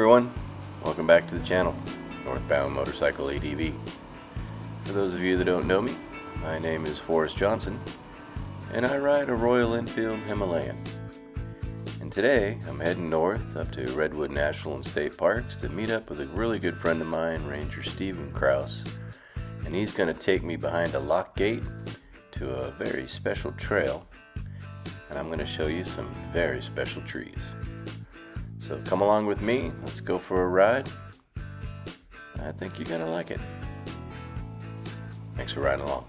everyone, welcome back to the channel, Northbound Motorcycle ADV. For those of you that don't know me, my name is Forrest Johnson, and I ride a Royal Enfield Himalayan. And today, I'm heading north up to Redwood National State Parks to meet up with a really good friend of mine, Ranger Steven Krause, and he's going to take me behind a lock gate to a very special trail, and I'm going to show you some very special trees. So come along with me, let's go for a ride. I think you're gonna like it. Thanks for riding along.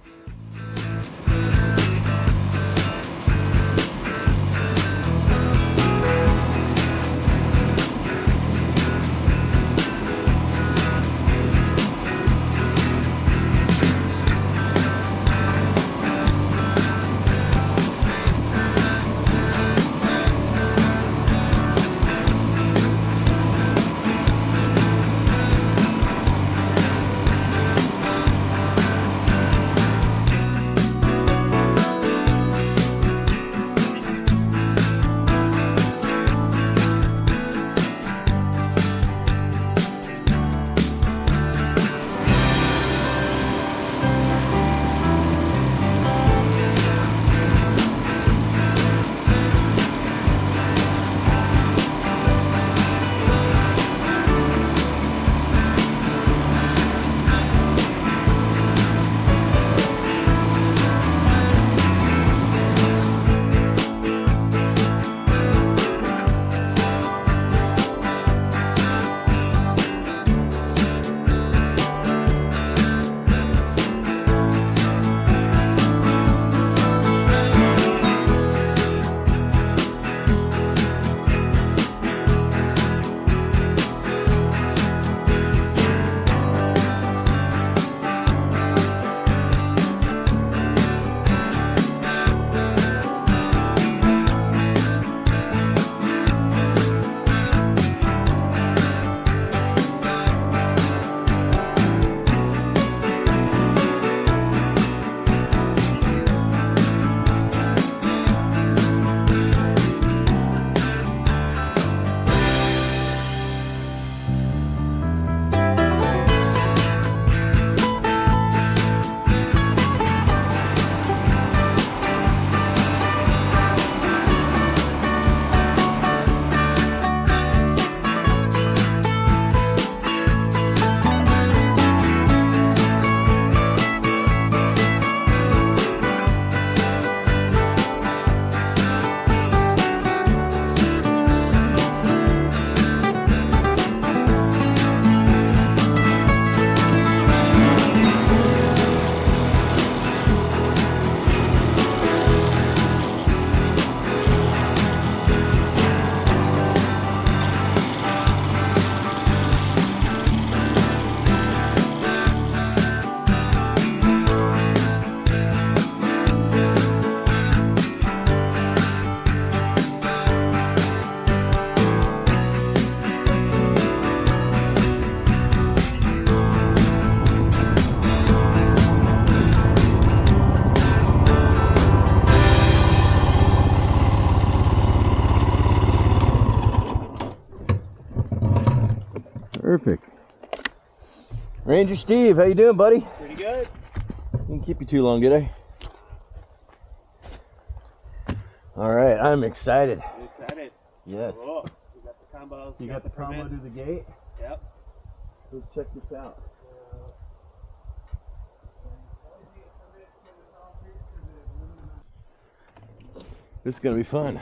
Perfect. Ranger Steve, how you doing, buddy? Pretty good. Didn't keep you too long, did I? All right, I'm excited. You excited? Yes. Cool. You got the combos. You got the combo to the gate? Yep. Let's check this out. This is gonna be fun.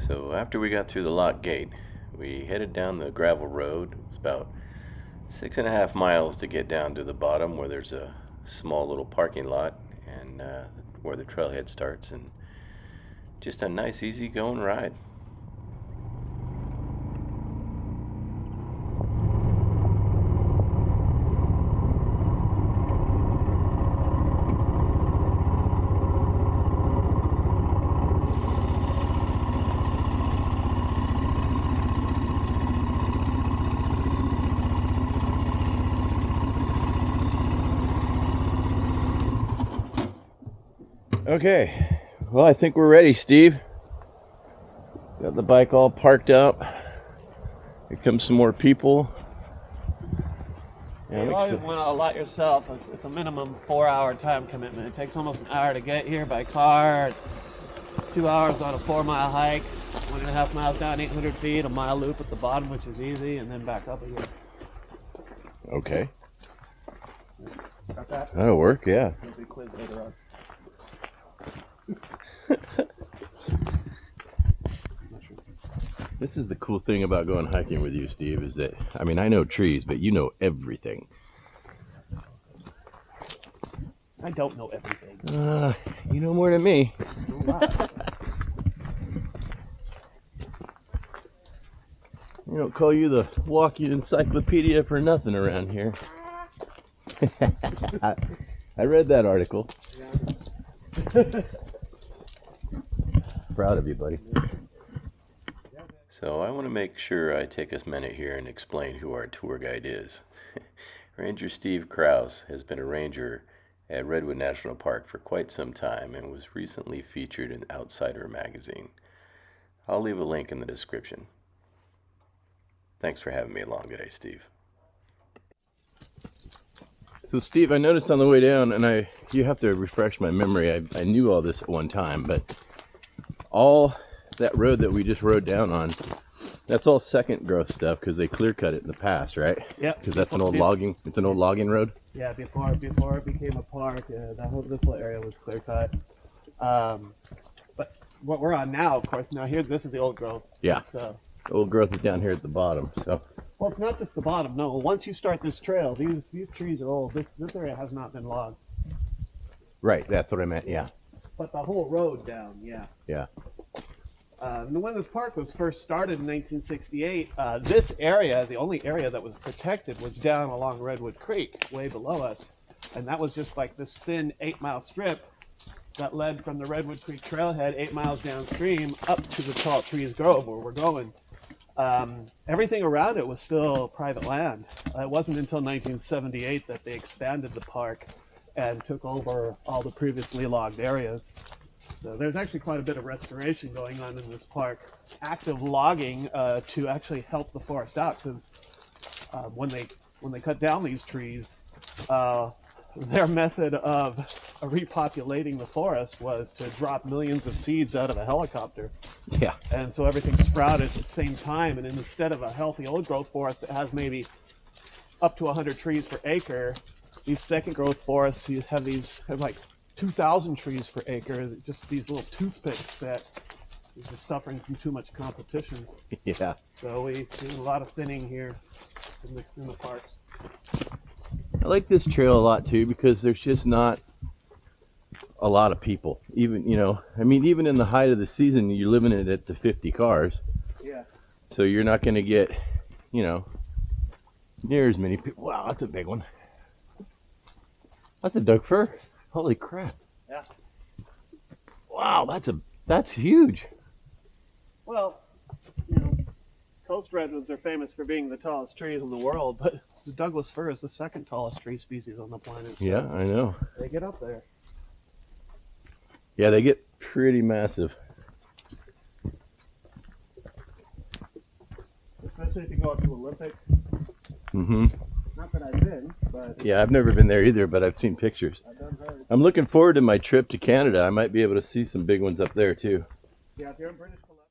So after we got through the lock gate, we headed down the gravel road. It was about 6.5 miles to get down to the bottom where there's a small little parking lot and where the trailhead starts, and just a nice easy going ride. Okay, well, I think we're ready, Steve. Got the bike all parked up. Here comes some more people. Yeah, you always want to allot yourself. It's a minimum 4-hour time commitment. It takes almost an hour to get here by car. It's 2 hours on a 4-mile hike, 1.5 miles down, 800 feet, a mile loop at the bottom, which is easy, and then back up again. Okay. Got that? That'll work, yeah. There'll be a quiz later on. This is the cool thing about going hiking with you, Steve, is that, I mean, I know trees, but you know everything. I don't know everything. You know more than me. You don't call you the walking encyclopedia for nothing around here. I read that article. Yeah. Proud of you, buddy. So I want to make sure I take a minute here and explain who our tour guide is. Ranger Steve Krause has been a ranger at Redwood National Park for quite some time and was recently featured in Outsider magazine. I'll leave a link in the description. Thanks for having me along today, Steve. So Steve, I noticed on the way down, and you have to refresh my memory, I knew all this at one time, but all that road that we just rode down on, that's all second growth stuff because they clear cut it in the past, right? Yeah. Because that's an old logging. It's an old logging road. Yeah, before it became a park, this whole area was clear cut. But what we're on now, of course, this is the old growth. Yeah. So old growth is down here at the bottom. So. Well, it's not just the bottom. No, once you start this trail, these trees are old. This area has not been logged. Right. That's what I meant. Yeah. But the whole road down. Yeah. Yeah. And when this park was first started in 1968, this area, the only area that was protected, was down along Redwood Creek, way below us. And that was just like this thin 8-mile strip that led from the Redwood Creek trailhead 8 miles downstream up to the Tall Trees Grove where we're going. Everything around it was still private land. It wasn't until 1978 that they expanded the park and took over all the previously logged areas. So there's actually quite a bit of restoration going on in this park. Active logging to actually help the forest out, because when they cut down these trees, their method of repopulating the forest was to drop millions of seeds out of a helicopter. Yeah. And so everything sprouted at the same time, and instead of a healthy old growth forest that has maybe up to 100 trees per acre, these second growth forests have like 2,000 trees per acre, just these little toothpicks that is just suffering from too much competition. Yeah. So we do a lot of thinning here in the parks. I like this trail a lot too because there's just not a lot of people. Even, even in the height of the season, you're living it at the 50 cars. Yeah. So you're not going to get, near as many people. Wow, that's a big one. That's a Doug fir. Holy crap. Yeah. Wow, that's huge. Well, coast redwoods are famous for being the tallest trees in the world, but the Douglas fir is the second tallest tree species on the planet. So yeah, I know. They get up there. Yeah, they get pretty massive. Especially if you go up to Olympic. Mm-hmm. Not that I've been, but... Yeah, I've never been there either, but I've seen pictures. I'm looking forward to my trip to Canada. I might be able to see some big ones up there, too. Yeah, if you're in British Columbia...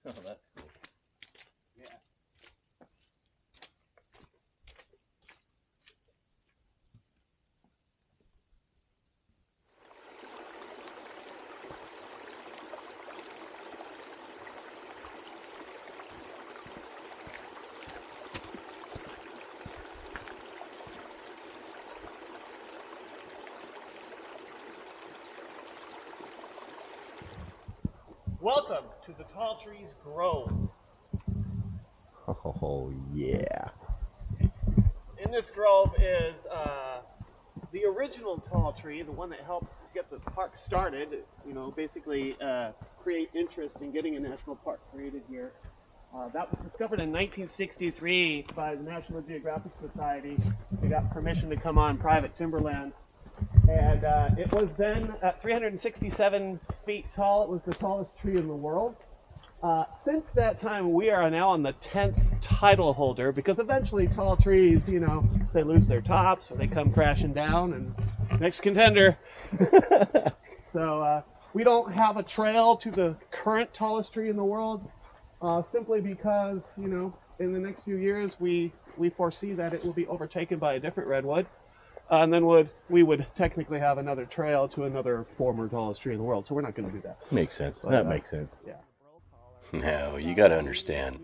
Oh, that's cool. Yeah. Welcome to the Tall Trees Grove. Oh, yeah. In this grove is the original tall tree, the one that helped get the park started, basically create interest in getting a national park created here. That was discovered in 1963 by the National Geographic Society. They got permission to come on private timberland. And it was then at 367 feet tall. It was the tallest tree in the world. Since that time, we are now on the 10th title holder, because eventually tall trees, you know, they lose their tops or they come crashing down, and next contender. So we don't have a trail to the current tallest tree in the world, simply because, you know, in the next few years, we foresee that it will be overtaken by a different redwood. And then we would technically have another trail to another former tallest tree in the world. So we're not going to do that. Makes sense. But, that makes sense. Yeah. Now, you got to understand,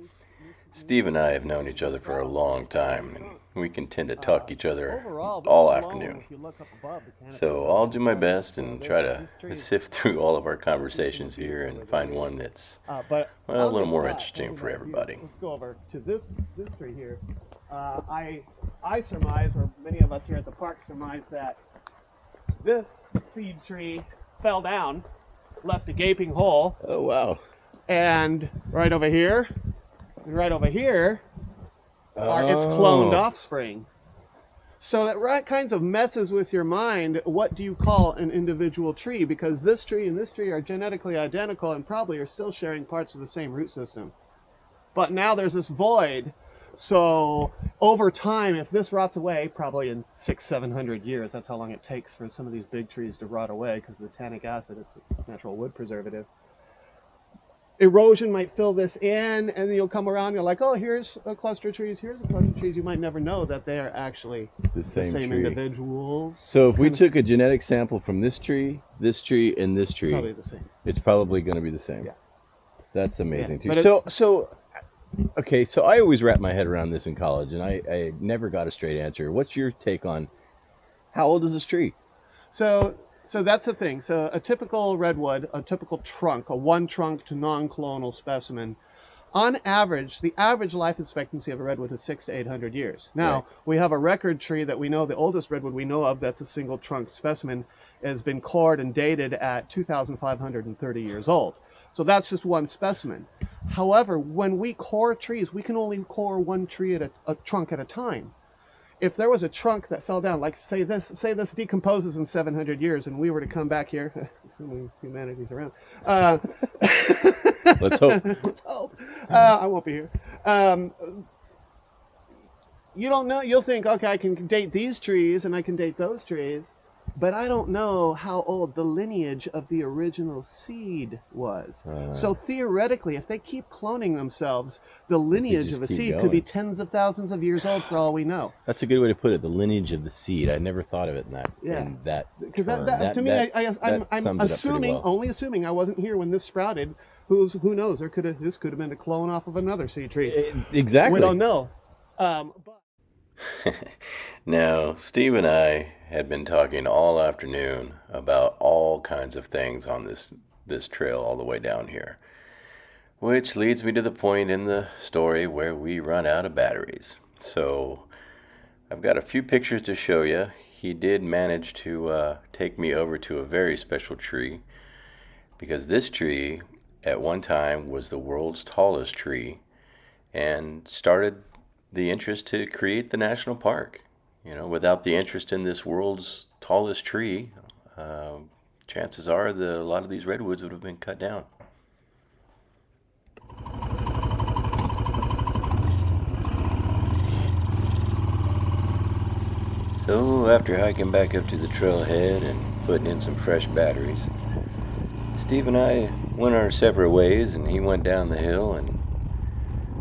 Steve and I have known each other for a long time, and we can tend to talk each other all afternoon. So I'll do my best and try to sift through all of our conversations here and find one that's, well, a little more interesting for everybody. Let's go over to this tree here. I surmise, or many of us here at the park surmise, that this seed tree fell down, left a gaping hole. Oh, wow. And right over here, and right over here are its cloned offspring. So that kinds of messes with your mind. What do you call an individual tree? Because this tree and this tree are genetically identical and probably are still sharing parts of the same root system. But now there's this void. So over time, if this rots away, probably in 600-700 years, that's how long it takes for some of these big trees to rot away, because the tannic acid, it's a natural wood preservative. Erosion might fill this in, and then you'll come around, you're like, oh, here's a cluster of trees, here's a cluster of trees. You might never know that they are actually the same individuals. So if we took a genetic sample from this tree, and this tree, probably the same. It's probably going to be the same. Yeah. That's amazing, yeah, too. Okay, so I always wrap my head around this in college, and I never got a straight answer. What's your take on how old is this tree? So that's the thing. So a typical redwood, a typical trunk, a one-trunked non-clonal specimen, on average, the average life expectancy of a redwood is 600 to 800 years. Now, Right. we have a record tree that we know, the oldest redwood we know of that's a single-trunk specimen, has been cored and dated at 2,530 years old. So that's just one specimen. However, when we core trees, we can only core one tree at a trunk at a time. If there was a trunk that fell down, like say this decomposes in 700 years, and we were to come back here, assuming humanity's around. Let's hope. Let's hope. I won't be here. You don't know. You'll think, okay, I can date these trees and I can date those trees, but I don't know how old the lineage of the original seed was. So theoretically, if they keep cloning themselves, the lineage of a seed could be tens of thousands of years old for all we know. That's a good way to put it, the lineage of the seed. I never thought of it in that. Yeah. In that Because term. to me, I'm assuming, well. only assuming, I wasn't here when this sprouted. Who knows? This could have been a clone off of another seed tree. Exactly. We don't know. Now, Steve and I had been talking all afternoon about all kinds of things on this trail all the way down here, which leads me to the point in the story where we run out of batteries. So I've got a few pictures to show you. He did manage to take me over to a very special tree, because this tree at one time was the world's tallest tree and started the interest to create the national park. You know, without the interest in this world's tallest tree, chances are a lot of these redwoods would have been cut down. So after hiking back up to the trailhead and putting in some fresh batteries, Steve and I went our separate ways, and he went down the hill, and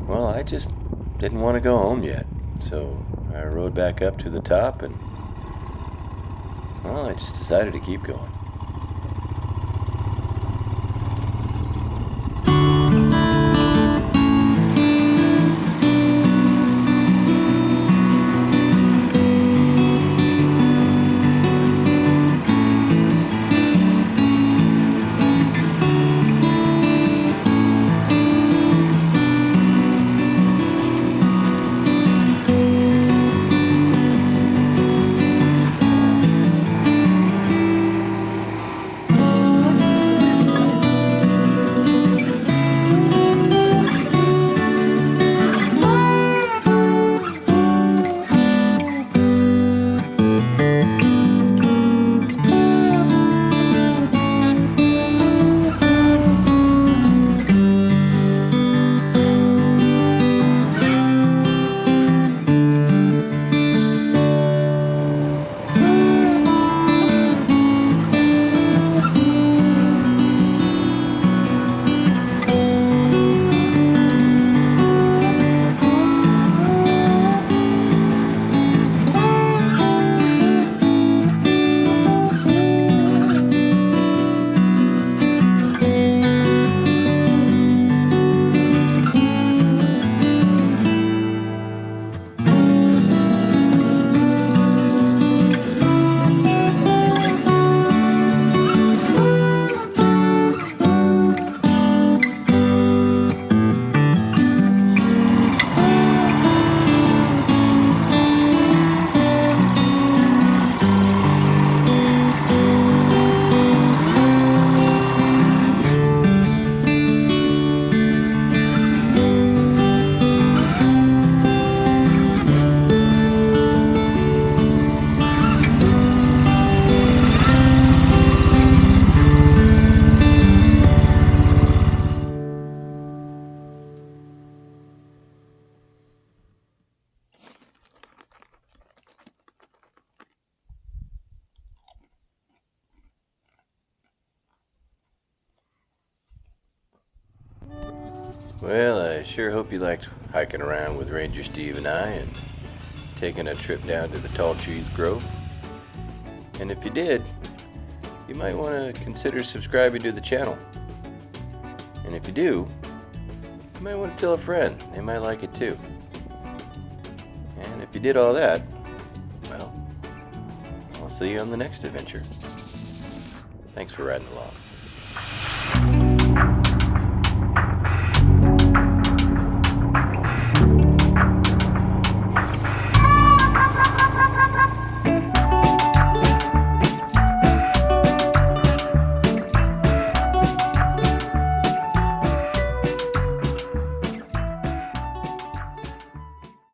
well, I just didn't want to go home yet. So I rode back up to the top, and well, I just decided to keep going. Well, I sure hope you liked hiking around with Ranger Steve and I and taking a trip down to the Tall Trees Grove. And if you did, you might want to consider subscribing to the channel. And if you do, you might want to tell a friend. They might like it too. And if you did all that, well, I'll see you on the next adventure. Thanks for riding along.